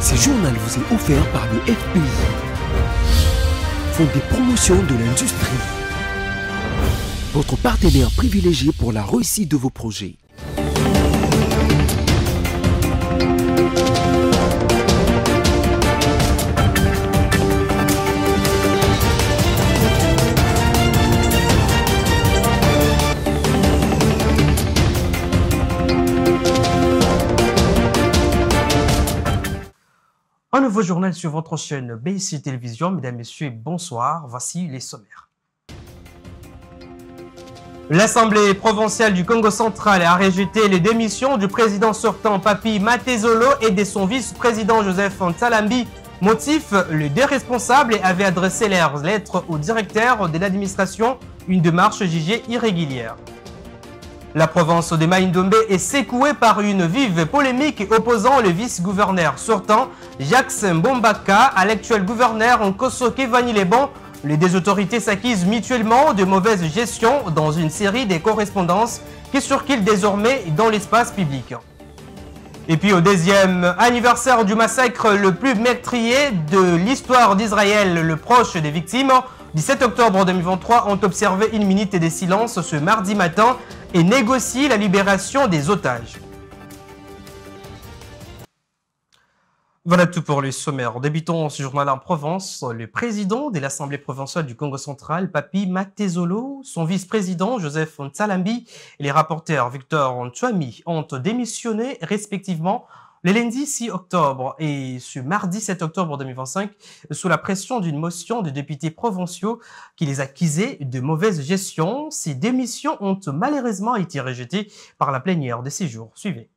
Ce journal vous est offert par le FPI, Fonds des promotions de l'industrie, votre partenaire privilégié pour la réussite de vos projets. Un nouveau journal sur votre chaîne BIC Télévision. Mesdames, Messieurs, bonsoir. Voici les sommaires. L'Assemblée provinciale du Congo central a rejeté les démissions du président sortant Papi Matezolo et de son vice-président Joseph Nsalambi. Motif, les deux responsables avaient adressé leurs lettres au directeur de l'administration, une démarche jugée irrégulière. La province de Mai-Ndombe est secouée par une vive polémique opposant le vice-gouverneur sortant, Jacques Mbombaka, à l'actuel gouverneur Nkoso Kevani-Lebon. Les deux autorités s'accusent mutuellement de mauvaise gestion dans une série de correspondances qui circulent désormais dans l'espace public. Et puis au deuxième anniversaire du massacre le plus meurtrier de l'histoire d'Israël, le proche des victimes, 17 octobre 2023, ont observé une minute de silence ce mardi matin et négocient la libération des otages. Voilà tout pour les sommaires. Débutons ce journal en Provence. Le président de l'Assemblée provinciale du Congo central, Papi Matezolo, son vice-président Joseph Nsalambi et les rapporteurs Victor Ntwami ont démissionné respectivement le lundi 6 octobre et ce mardi 7 octobre 2025 sous la pression d'une motion de députés provinciaux qui les accusait de mauvaise gestion. Ces démissions ont malheureusement été rejetées par la plénière de ces jours. Suivez.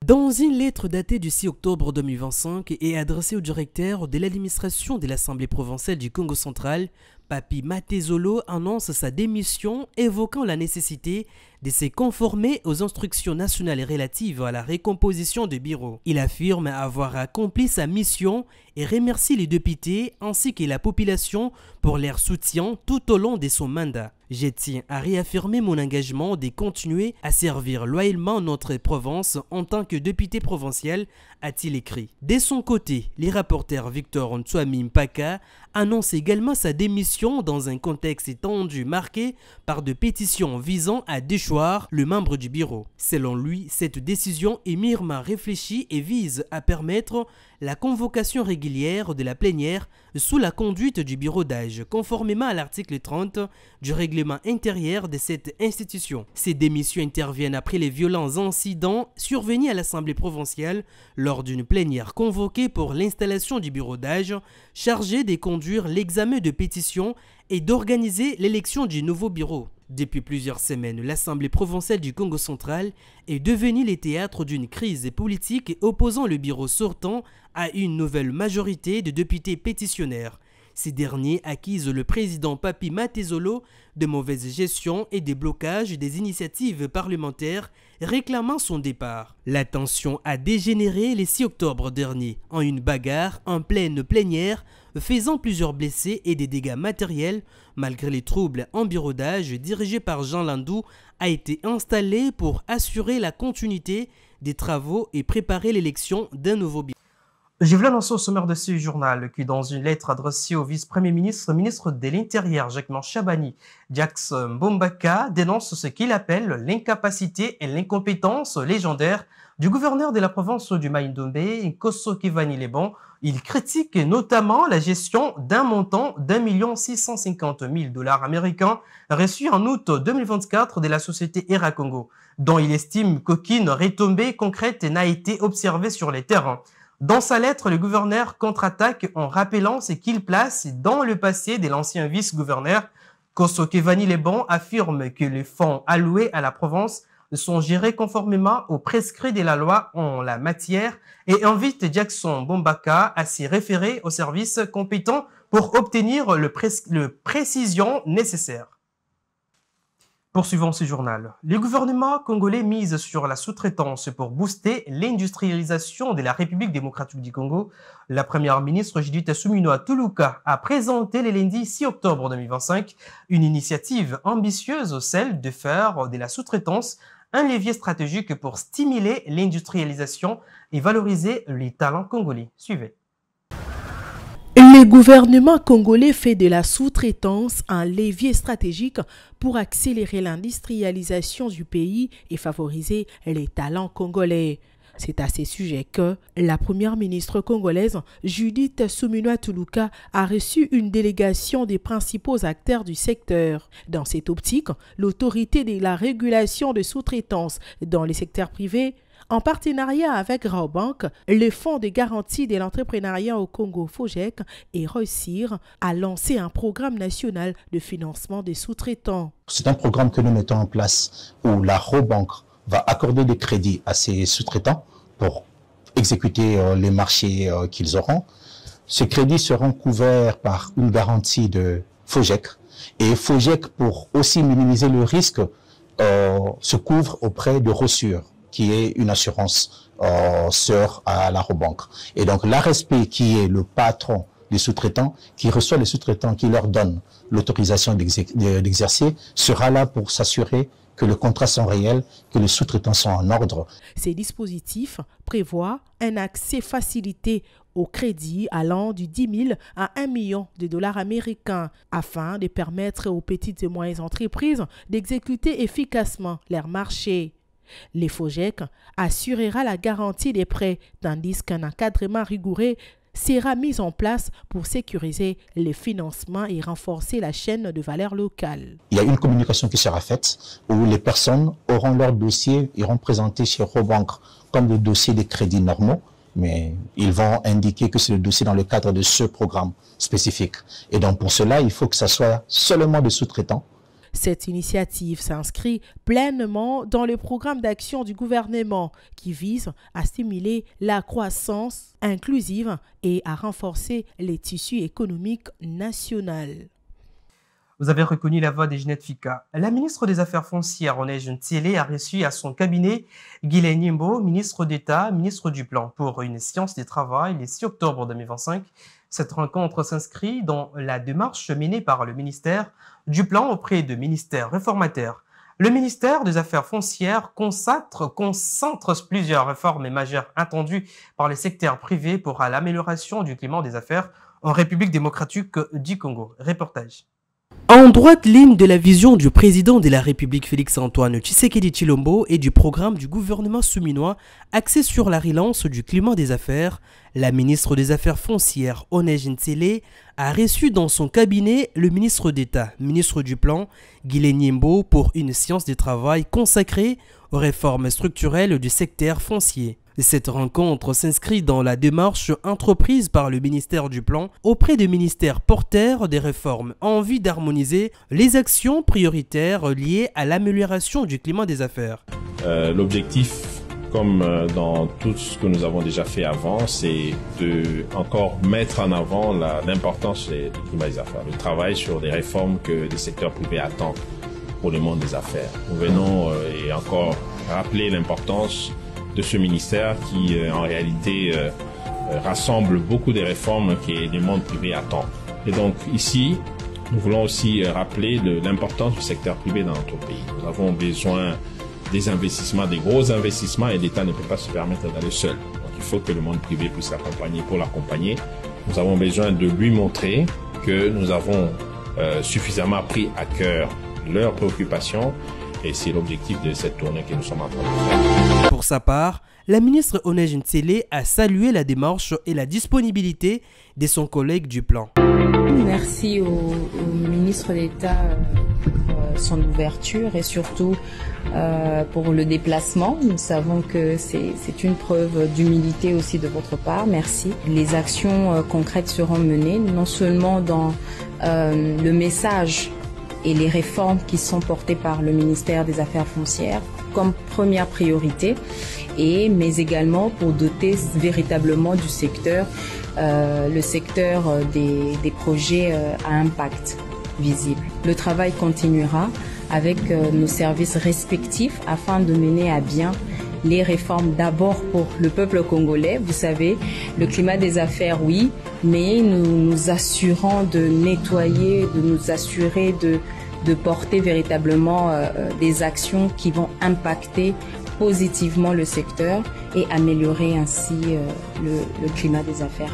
Dans une lettre datée du 6 octobre 2025 et adressée au directeur de l'administration de l'Assemblée provinciale du Congo central, Papi Matezolo annonce sa démission, évoquant la nécessité de se conformer aux instructions nationales relatives à la recomposition du bureau. Il affirme avoir accompli sa mission et remercie les députés ainsi que la population pour leur soutien tout au long de son mandat. Je tiens à réaffirmer mon engagement de continuer à servir loyalement notre province en tant que député provincial, a-t-il écrit. De son côté, les rapporteurs Victor Ntwami Mpaka annonce également sa démission dans un contexte tendu marqué par des pétitions visant à déchoir le membre du bureau. Selon lui, cette décision est mûrement réfléchie et vise à permettre la convocation régulière de la plénière sous la conduite du bureau d'âge, conformément à l'article 30 du règlement intérieur de cette institution. Ces démissions interviennent après les violents incidents survenus à l'Assemblée provinciale lors d'une plénière convoquée pour l'installation du bureau d'âge chargé de conduire l'examen de pétitions et d'organiser l'élection du nouveau bureau. Depuis plusieurs semaines, l'Assemblée provinciale du Congo central est devenue le théâtre d'une crise politique opposant le bureau sortant à une nouvelle majorité de députés pétitionnaires. Ces derniers accusent le président Papi Matezolo de mauvaise gestion et des blocages des initiatives parlementaires réclamant son départ. La tension a dégénéré le 6 octobre dernier en une bagarre en pleine plénière faisant plusieurs blessés et des dégâts matériels. Malgré les troubles, un bureau d'âge dirigé par Jean Landou a été installé pour assurer la continuité des travaux et préparer l'élection d'un nouveau bureau. Je voulais annoncer au sommaire de ce journal que dans une lettre adressée au vice-premier ministre, ministre de l'Intérieur, Jacques Chabani, Jacques Mbombaka dénonce ce qu'il appelle l'incapacité et l'incompétence légendaire du gouverneur de la province du Mai-Ndombe, Nkoso Kevani-Lebon. Il critique notamment la gestion d'un montant d'1 650 000 $ américains reçu en août 2024 de la société Era Congo, dont il estime qu'aucune retombée concrète n'a été observée sur les terrains. Dans sa lettre, le gouverneur contre-attaque en rappelant ce qu'il place dans le passé de l'ancien vice-gouverneur. Nkoso Kevani-Lebon affirme que les fonds alloués à la province sont gérés conformément aux prescrits de la loi en la matière et invite Jackson Mbombaka à s'y référer aux services compétents pour obtenir le précision nécessaire. Poursuivons ce journal. Le gouvernement congolais mise sur la sous-traitance pour booster l'industrialisation de la République démocratique du Congo. La première ministre Judith Suminwa Tuluka a présenté le lundi 6 octobre 2025 une initiative ambitieuse, celle de faire de la sous-traitance un levier stratégique pour stimuler l'industrialisation et valoriser les talents congolais. Suivez. Le gouvernement congolais fait de la sous-traitance un levier stratégique pour accélérer l'industrialisation du pays et favoriser les talents congolais. C'est à ces sujets que la première ministre congolaise, Judith Suminwa Tuluka, a reçu une délégation des principaux acteurs du secteur. Dans cette optique, l'autorité de la régulation de sous-traitance dans les secteurs privés, en partenariat avec Raobank, le Fonds de garantie de l'entrepreneuriat au Congo FOGEC et Réussir a lancé un programme national de financement des sous-traitants. C'est un programme que nous mettons en place où la Raobank va accorder des crédits à ses sous-traitants pour exécuter les marchés qu'ils auront. Ces crédits seront couverts par une garantie de FOGEC. Et FOGEC, pour aussi minimiser le risque, se couvre auprès de Rossure, qui est une assurance sœur à la Raobank. Et donc l'ARSP, qui est le patron des sous-traitants, qui reçoit les sous-traitants, qui leur donne l'autorisation d'exercer, sera là pour s'assurer que les contrats sont réels, que les sous-traitants sont en ordre. Ces dispositifs prévoient un accès facilité au crédit allant du 10 000 à 1 million de dollars américains afin de permettre aux petites et moyennes entreprises d'exécuter efficacement leurs marchés. Les FOGEC assurera la garantie des prêts tandis qu'un encadrement rigoureux sera mis en place pour sécuriser les financements et renforcer la chaîne de valeur locale. Il y a une communication qui sera faite où les personnes auront leur dossier, iront présenter chez Raobank comme des dossiers de crédits normaux, mais ils vont indiquer que c'est le dossier dans le cadre de ce programme spécifique. Et donc pour cela, il faut que ça soit seulement des sous-traitants. Cette initiative s'inscrit pleinement dans le programme d'action du gouvernement qui vise à stimuler la croissance inclusive et à renforcer les tissus économiques nationaux. Vous avez reconnu la voix de Ginette Fika. La ministre des Affaires foncières, Onege Ntiele, a reçu à son cabinet Guilain Nyimbo, ministre d'État, ministre du Plan, pour une séance de travail le 6 octobre 2025. Cette rencontre s'inscrit dans la démarche menée par le ministère du Plan auprès de ministères réformateurs. Le ministère des Affaires foncières concentre plusieurs réformes majeures attendues par les secteurs privés pour l'amélioration du climat des affaires en République démocratique du Congo. Reportage. En droite ligne de la vision du président de la République Félix-Antoine Tshisekedi Tshilombo et du programme du gouvernement souminois axé sur la relance du climat des affaires, la ministre des Affaires foncières Onege Ntiele a reçu dans son cabinet le ministre d'État, ministre du Plan, Guilain Nyimbo, pour une séance de travail consacrée aux réformes structurelles du secteur foncier. Cette rencontre s'inscrit dans la démarche entreprise par le ministère du Plan auprès des ministères porteurs des réformes en vue d'harmoniser les actions prioritaires liées à l'amélioration du climat des affaires. L'objectif, comme dans tout ce que nous avons déjà fait avant, c'est de encore mettre en avant l'importance du climat des affaires, le travail sur des réformes que les secteurs privés attendent pour le monde des affaires. Nous venons et encore rappeler l'importance de ce ministère qui en réalité rassemble beaucoup des réformes que le monde privé attend. Et donc ici, nous voulons aussi rappeler l'importance du secteur privé dans notre pays. Nous avons besoin des investissements, des gros investissements, et l'État ne peut pas se permettre d'aller seul. Donc il faut que le monde privé puisse l'accompagner. Pour l'accompagner, nous avons besoin de lui montrer que nous avons suffisamment pris à cœur leurs préoccupations. Et c'est l'objectif de cette tournée que nous sommes en train de faire. Pour sa part, la ministre Onege Ntiele a salué la démarche et la disponibilité de son collègue du Plan. Merci au ministre d'État pour son ouverture et surtout pour le déplacement. Nous savons que c'est une preuve d'humilité aussi de votre part. Merci. Les actions concrètes seront menées non seulement dans le message et les réformes qui sont portées par le ministère des Affaires foncières comme première priorité, mais également pour doter véritablement du secteur, le secteur des projets à impact visible. Le travail continuera avec nos services respectifs afin de mener à bien les réformes d'abord pour le peuple congolais. Vous savez, le climat des affaires, oui, mais nous nous assurons de nettoyer, de nous assurer de de porter véritablement des actions qui vont impacter positivement le secteur et améliorer ainsi le climat des affaires.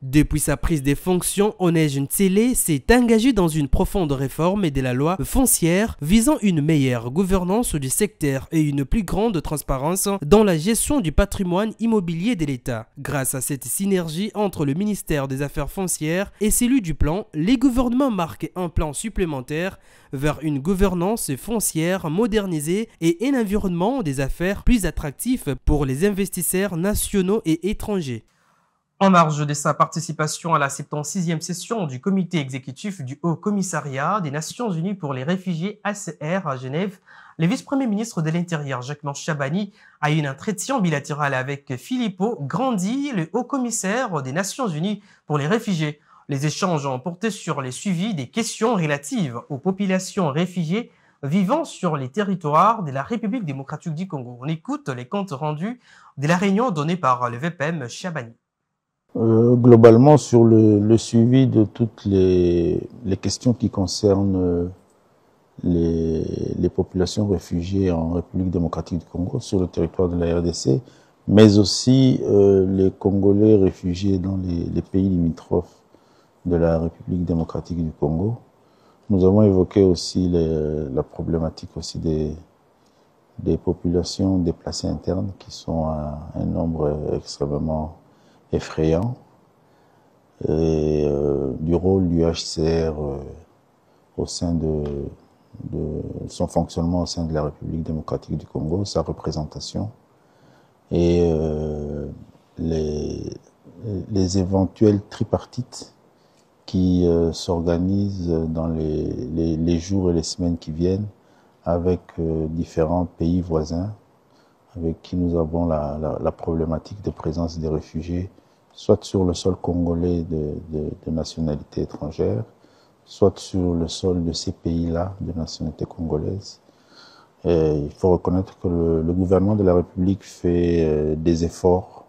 Depuis sa prise des fonctions, Onej Ntsele s'est engagé dans une profonde réforme de la loi foncière visant une meilleure gouvernance du secteur et une plus grande transparence dans la gestion du patrimoine immobilier de l'État. Grâce à cette synergie entre le ministère des Affaires foncières et celui du plan, les gouvernements marquent un plan supplémentaire vers une gouvernance foncière modernisée et un environnement des affaires plus attractif pour les investisseurs nationaux et étrangers. En marge de sa participation à la 76e session du comité exécutif du Haut Commissariat des Nations Unies pour les réfugiés HCR à Genève, le vice-premier ministre de l'Intérieur, Jacquemain Chabani, a eu un entretien bilatéral avec Filippo Grandi, le haut commissaire des Nations Unies pour les réfugiés. Les échanges ont porté sur les suivis des questions relatives aux populations réfugiées vivant sur les territoires de la République démocratique du Congo. On écoute les comptes rendus de la réunion donnée par le VPM Chabani. Globalement, sur le suivi de toutes les questions qui concernent les populations réfugiées en République démocratique du Congo, sur le territoire de la RDC, mais aussi les Congolais réfugiés dans les pays limitrophes de la République démocratique du Congo. Nous avons évoqué aussi la problématique aussi des populations déplacées internes qui sont à un nombre extrêmement effrayant, et du rôle du HCR au sein de son fonctionnement au sein de la République démocratique du Congo, sa représentation et les éventuels tripartites qui s'organisent dans les jours et les semaines qui viennent avec différents pays voisins avec qui nous avons la problématique de présence des réfugiés, soit sur le sol congolais de nationalité étrangère, soit sur le sol de ces pays-là de nationalité congolaise. Et il faut reconnaître que le gouvernement de la République fait des efforts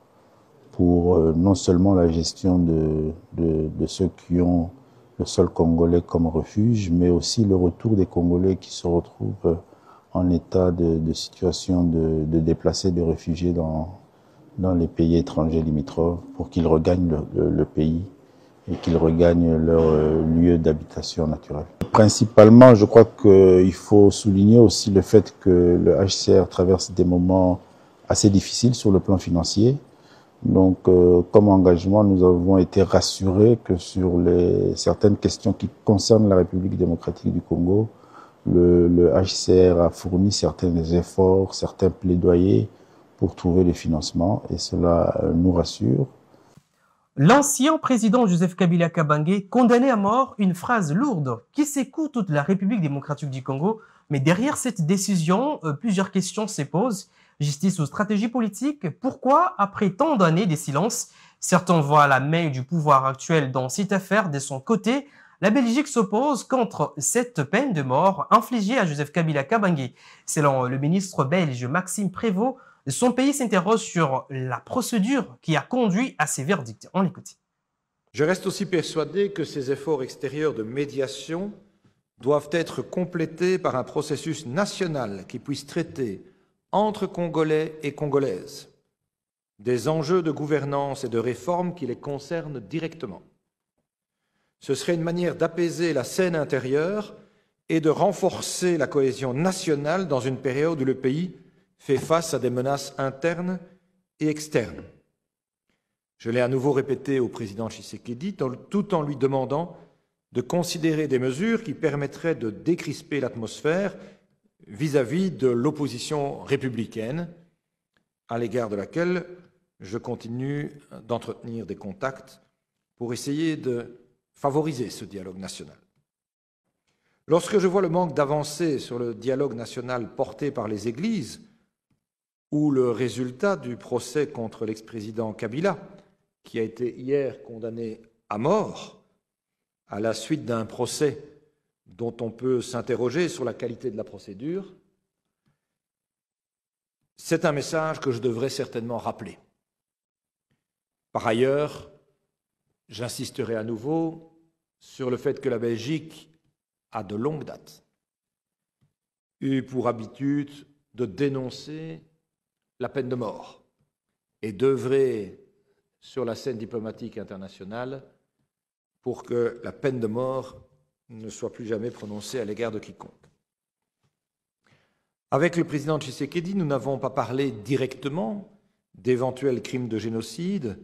pour non seulement la gestion de ceux qui ont le sol congolais comme refuge, mais aussi le retour des Congolais qui se retrouvent en état de situation de déplacés, de réfugiés dans les pays étrangers limitrophes pour qu'ils regagnent le pays et qu'ils regagnent leur lieu d'habitation naturelle. Principalement, je crois qu'il faut souligner aussi le fait que le HCR traverse des moments assez difficiles sur le plan financier. Donc, comme engagement, nous avons été rassurés que sur certaines questions qui concernent la République démocratique du Congo, le HCR a fourni certains efforts, certains plaidoyers pour trouver les financements et cela nous rassure. L'ancien président Joseph Kabila Kabange, condamné à mort, une phrase lourde qui secoue toute la République démocratique du Congo. Mais derrière cette décision, plusieurs questions se posent. Justice ou stratégie politique? Pourquoi, après tant d'années de silence, certains voient la main du pouvoir actuel dans cette affaire de son côté? La Belgique s'oppose contre cette peine de mort infligée à Joseph Kabila Kabange. Selon le ministre belge Maxime Prévost, son pays s'interroge sur la procédure qui a conduit à ces verdicts. On l'écoute. Je reste aussi persuadé que ces efforts extérieurs de médiation doivent être complétés par un processus national qui puisse traiter entre Congolais et Congolaises des enjeux de gouvernance et de réforme qui les concernent directement. Ce serait une manière d'apaiser la scène intérieure et de renforcer la cohésion nationale dans une période où le pays fait face à des menaces internes et externes. Je l'ai à nouveau répété au président Tshisekedi, tout en lui demandant de considérer des mesures qui permettraient de décrisper l'atmosphère vis-à-vis de l'opposition républicaine, à l'égard de laquelle je continue d'entretenir des contacts pour essayer de favoriser ce dialogue national. Lorsque je vois le manque d'avancée sur le dialogue national porté par les églises, ou le résultat du procès contre l'ex-président Kabila, qui a été hier condamné à mort, à la suite d'un procès dont on peut s'interroger sur la qualité de la procédure, c'est un message que je devrais certainement rappeler. Par ailleurs, j'insisterai à nouveau sur le fait que la Belgique à de longue date, eu pour habitude de dénoncer la peine de mort et d'œuvrer sur la scène diplomatique internationale pour que la peine de mort ne soit plus jamais prononcée à l'égard de quiconque. Avec le président Tshisekedi, nous n'avons pas parlé directement d'éventuels crimes de génocide.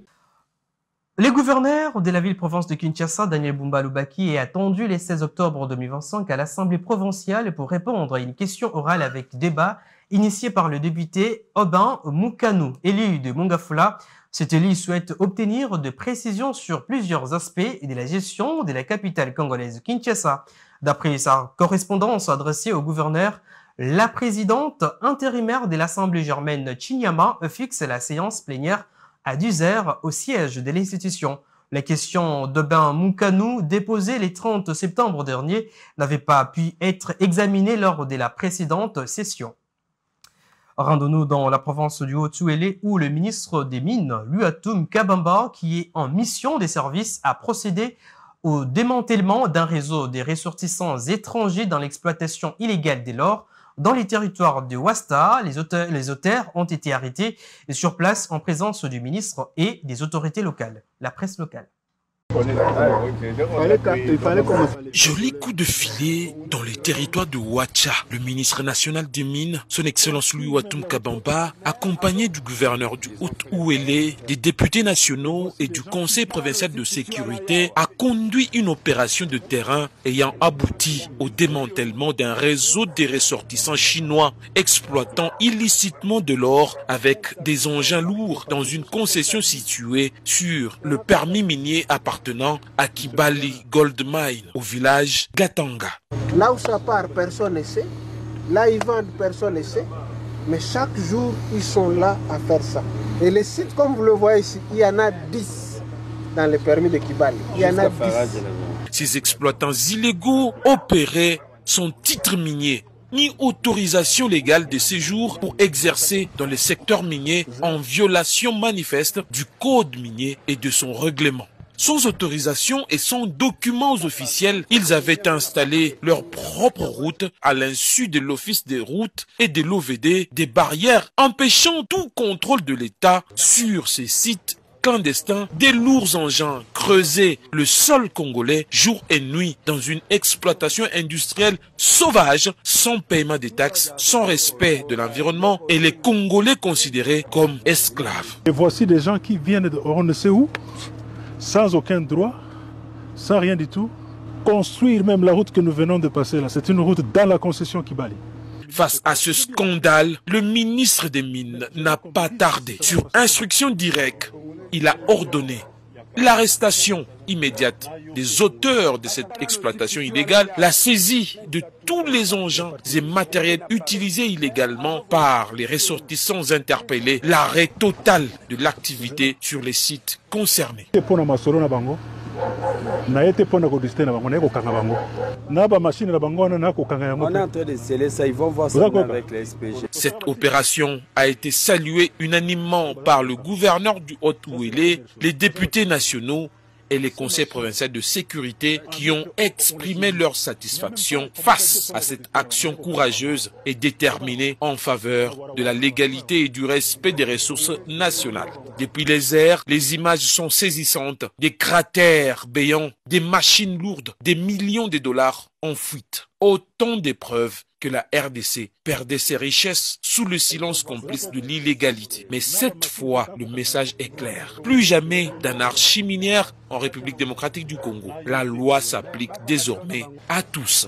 Le gouverneur de la ville-province de Kinshasa, Daniel Bumba Lubaki, est attendu le 16 octobre 2025 à l'Assemblée provinciale pour répondre à une question orale avec débat initiée par le député Aubin Moukanu, élu de Mongafula. Cet élu souhaite obtenir de précisions sur plusieurs aspects de la gestion de la capitale congolaise Kinshasa. D'après sa correspondance adressée au gouverneur, la présidente intérimaire de l'Assemblée germaine Chinyama fixe la séance plénière à 10h au siège de l'institution. La question d'Aubin Moukanu, déposée le 30 septembre dernier, n'avait pas pu être examinée lors de la précédente session. Rendons-nous dans la province du Haut-Uélé où le ministre des Mines, Luatum Kabamba, qui est en mission des services, a procédé au démantèlement d'un réseau des ressortissants étrangers dans l'exploitation illégale de l'or. Dans les territoires de Ouasta, les auteurs ont été arrêtés sur place en présence du ministre et des autorités locales. La presse locale. Joli coup de filet dans les territoires de Ouacha. Le ministre national des Mines, son Excellence Louis Watum Kabamba, accompagné du gouverneur du Haut-Uélé, des députés nationaux et du Conseil provincial de sécurité, a conduit une opération de terrain ayant abouti au démantèlement d'un réseau des ressortissants chinois exploitant illicitement de l'or avec des engins lourds dans une concession située sur le permis minier appartenant à Kibali Gold Mine, au village Gatanga. Là où ça part, personne ne sait. Là, ils vendent, personne ne sait. Mais chaque jour, ils sont là à faire ça. Et les sites, comme vous le voyez ici, il y en a 10 dans le permis de Kibali. Il y en a 10. Ces exploitants illégaux opéraient sans titre minier ni autorisation légale de séjour pour exercer dans le secteur minier en violation manifeste du code minier et de son règlement. Sans autorisation et sans documents officiels, ils avaient installé leur propre route à l'insu de l'Office des routes et de l'OVD, des barrières empêchant tout contrôle de l'État sur ces sites clandestins. Des lourds engins creusaient le sol congolais jour et nuit dans une exploitation industrielle sauvage, sans paiement des taxes, sans respect de l'environnement et les Congolais considérés comme esclaves. Et voici des gens qui viennent de on ne sait où, sans aucun droit, sans rien du tout, construire même la route que nous venons de passer là. C'est une route dans la concession Kibali. Face à ce scandale, le ministre des Mines n'a pas tardé. Sur instruction directe, il a ordonné l'arrestation immédiate des auteurs de cette exploitation illégale, la saisie de tous les engins et matériels utilisés illégalement par les ressortissants interpellés, l'arrêt total de l'activité sur les sites concernés. On est en train de sceller ça, ils vont voir ça avec les SPG. Cette opération a été saluée unanimement par le gouverneur du Haut-Uélé, les députés nationaux et les conseils provinciaux de sécurité qui ont exprimé leur satisfaction face à cette action courageuse et déterminée en faveur de la légalité et du respect des ressources nationales. Depuis les airs, les images sont saisissantes. Des cratères béants, des machines lourdes, des millions de dollars en fuite. Autant de preuves que la RDC perdait ses richesses sous le silence complice de l'illégalité. Mais cette fois, le message est clair. Plus jamais d'anarchie minière en République démocratique du Congo. La loi s'applique désormais à tous.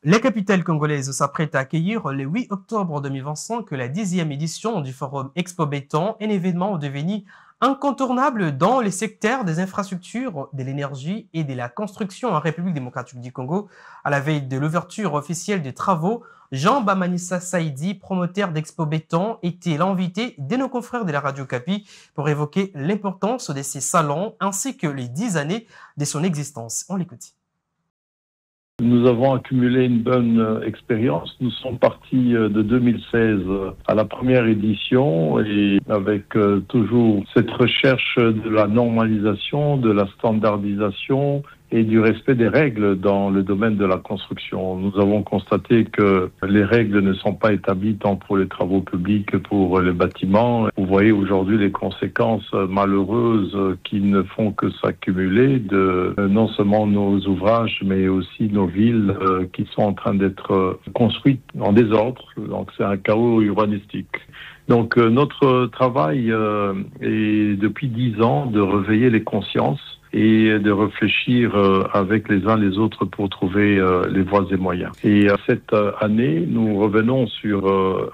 La capitale congolaise s'apprête à accueillir le 8 octobre 2025 la 10e édition du Forum Expo Béton, un événement devenu incontournable dans les secteurs des infrastructures, de l'énergie et de la construction en République démocratique du Congo. À la veille de l'ouverture officielle des travaux, Jean Bamanissa Saïdi, promoteur d'Expo Béton, était l'invité de nos confrères de la Radio Kapi pour évoquer l'importance de ces salons ainsi que les 10 années de son existence. On l'écoute. Nous avons accumulé une bonne expérience. Nous sommes partis de 2016 à la première édition et avec toujours cette recherche de la normalisation, de la standardisation et du respect des règles dans le domaine de la construction. Nous avons constaté que les règles ne sont pas établies tant pour les travaux publics que pour les bâtiments. Vous voyez aujourd'hui les conséquences malheureuses qui ne font que s'accumuler de non seulement nos ouvrages, mais aussi nos villes qui sont en train d'être construites en désordre. Donc c'est un chaos urbanistique. Donc notre travail est depuis 10 ans de réveiller les consciences et de réfléchir avec les uns les autres pour trouver les voies et moyens. Et cette année, nous revenons sur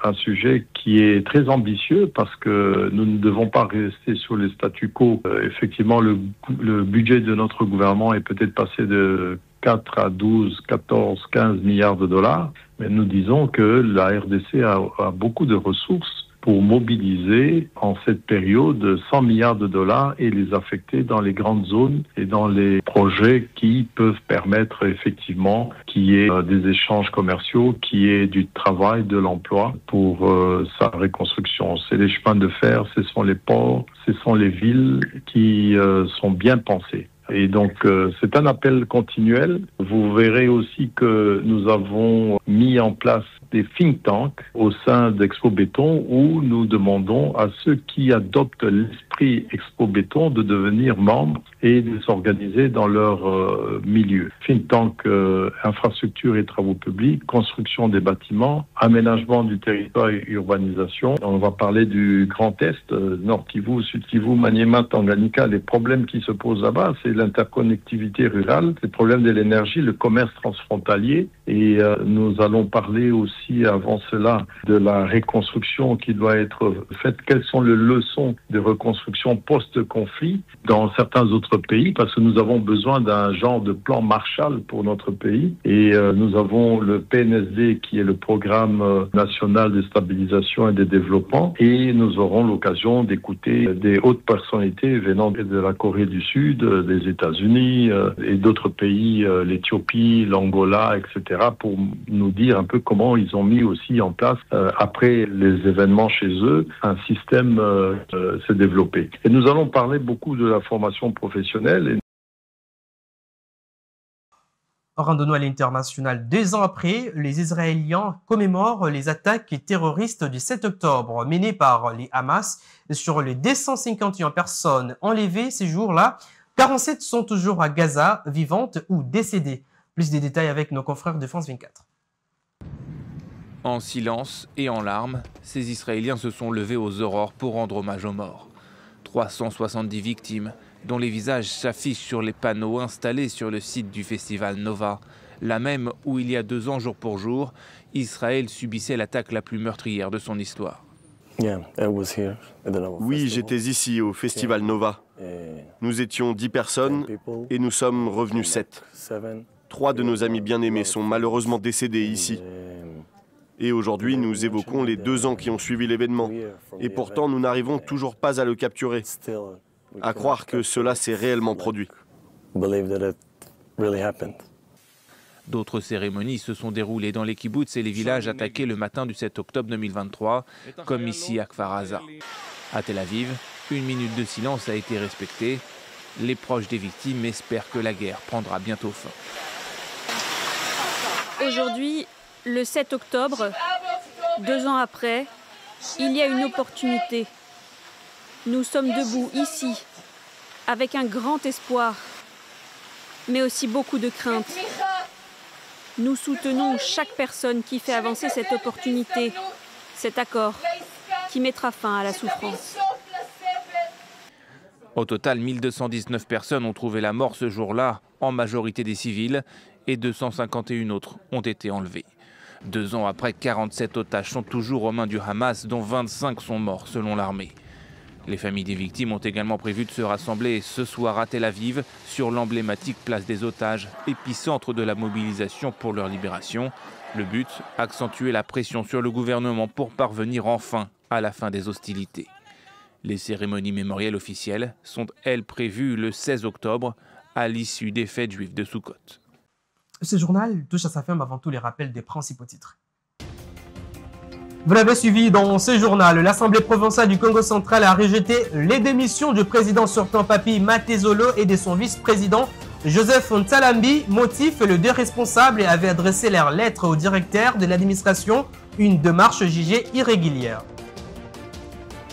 un sujet qui est très ambitieux parce que nous ne devons pas rester sur les statu quo. Effectivement, le budget de notre gouvernement est peut-être passé de 4 à 12, 14, 15 milliards de dollars, mais nous disons que la RDC a beaucoup de ressources pour mobiliser en cette période 100 milliards de dollars et les affecter dans les grandes zones et dans les projets qui peuvent permettre effectivement qu'il y ait des échanges commerciaux, qu'il y ait du travail, de l'emploi pour sa reconstruction. C'est les chemins de fer, ce sont les ports, ce sont les villes qui sont bien pensées. Et donc, c'est un appel continuel. Vous verrez aussi que nous avons mis en place des think tanks au sein d'Expo Béton où nous demandons à ceux qui adoptent l'esprit Expo Béton de devenir membres et de s'organiser dans leur milieu. Think tank, infrastructure et travaux publics, construction des bâtiments, aménagement du territoire et urbanisation. On va parler du Grand Est, Nord Kivu, Sud Kivu, Maniema, Tanganyika. Les problèmes qui se posent là-bas, c'est l'interconnectivité rurale, les problèmes de l'énergie, le commerce transfrontalier. Et nous allons parler aussi avant cela de la reconstruction qui doit être faite. Quelles sont les leçons de reconstruction post-conflit dans certains autres pays, parce que nous avons besoin d'un genre de plan Marshall pour notre pays. Et nous avons le PNSD qui est le Programme national de stabilisation et de développement. Et nous aurons l'occasion d'écouter des hautes personnalités venant de la Corée du Sud, des États-Unis et d'autres pays, l'Éthiopie, l'Angola, etc., pour nous dire un peu comment ils ont mis aussi en place, après les événements chez eux, un système se développer. Et nous allons parler beaucoup de la formation professionnelle. Rendons-nous à l'international. 2 ans après, les Israéliens commémorent les attaques terroristes du 7 octobre menées par les Hamas sur les 251 personnes enlevées ces jours-là. 47 sont toujours à Gaza, vivantes ou décédées. Plus de détails avec nos confrères de France 24. En silence et en larmes, ces Israéliens se sont levés aux aurores pour rendre hommage aux morts. 370 victimes, dont les visages s'affichent sur les panneaux installés sur le site du festival Nova, la même où il y a 2 ans jour pour jour, Israël subissait l'attaque la plus meurtrière de son histoire. Oui, j'étais ici au festival Nova. Nous étions 10 personnes et nous sommes revenus 7. 3 de nos amis bien-aimés sont malheureusement décédés ici. Et aujourd'hui, nous évoquons les 2 ans qui ont suivi l'événement. Et pourtant, nous n'arrivons toujours pas à le capturer. À croire que cela s'est réellement produit. D'autres cérémonies se sont déroulées dans les kibboutz et les villages attaqués le matin du 7 octobre 2023, comme ici à Kfar Aza. À Tel Aviv, 1 minute de silence a été respectée. Les proches des victimes espèrent que la guerre prendra bientôt fin. Aujourd'hui, le 7 octobre, 2 ans après, il y a une opportunité. Nous sommes debout ici, avec un grand espoir, mais aussi beaucoup de crainte. Nous soutenons chaque personne qui fait avancer cette opportunité, cet accord, qui mettra fin à la souffrance. Au total, 1219 personnes ont trouvé la mort ce jour-là, en majorité des civils, et 251 autres ont été enlevés. 2 ans après, 47 otages sont toujours aux mains du Hamas, dont 25 sont morts selon l'armée. Les familles des victimes ont également prévu de se rassembler ce soir à Tel Aviv, sur l'emblématique place des otages, épicentre de la mobilisation pour leur libération. Le but, accentuer la pression sur le gouvernement pour parvenir enfin à la fin des hostilités. Les cérémonies mémorielles officielles sont, elles, prévues le 16 octobre, à l'issue des fêtes juives de Sukkot. Ce journal touche à sa fin avant tous les rappels des principaux titres. Vous l'avez suivi dans ce journal, l'Assemblée provinciale du Congo central a rejeté les démissions du président sortant Papi Matezolo et de son vice-président Joseph Ntsalambi, motif, le deux responsables avaient adressé leur lettre au directeur de l'administration, une démarche jugée irrégulière.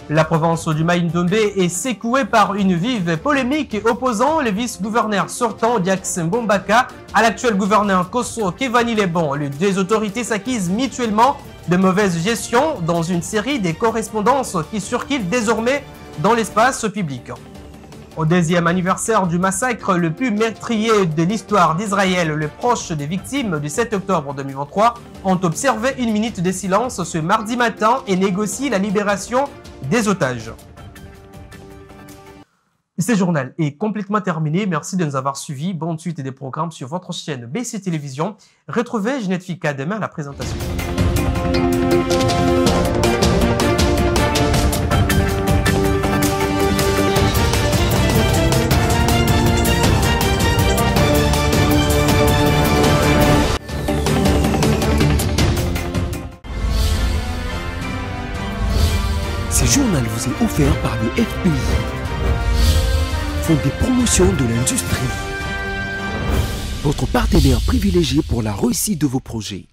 La province du Mai-Ndombe est secouée par une vive polémique opposant le vice-gouverneur sortant Diax Mbombaka à l'actuel gouverneur Kosso Kevani Lebon. Les deux autorités s'accusent mutuellement de mauvaise gestion dans une série de correspondances qui circulent désormais dans l'espace public. Au 10e anniversaire du massacre le plus meurtrier de l'histoire d'Israël, les proches des victimes du 7 octobre 2023 ont observé une minute de silence ce mardi matin et négocient la libération des otages. Ce journal est complètement terminé. Merci de nous avoir suivis. Bonne suite des programmes sur votre chaîne BC Télévision. Retrouvez Ginette Fika demain à la présentation. Ce journal vous est offert par le FPI, Fonds des promotions de l'industrie, votre partenaire privilégié pour la réussite de vos projets.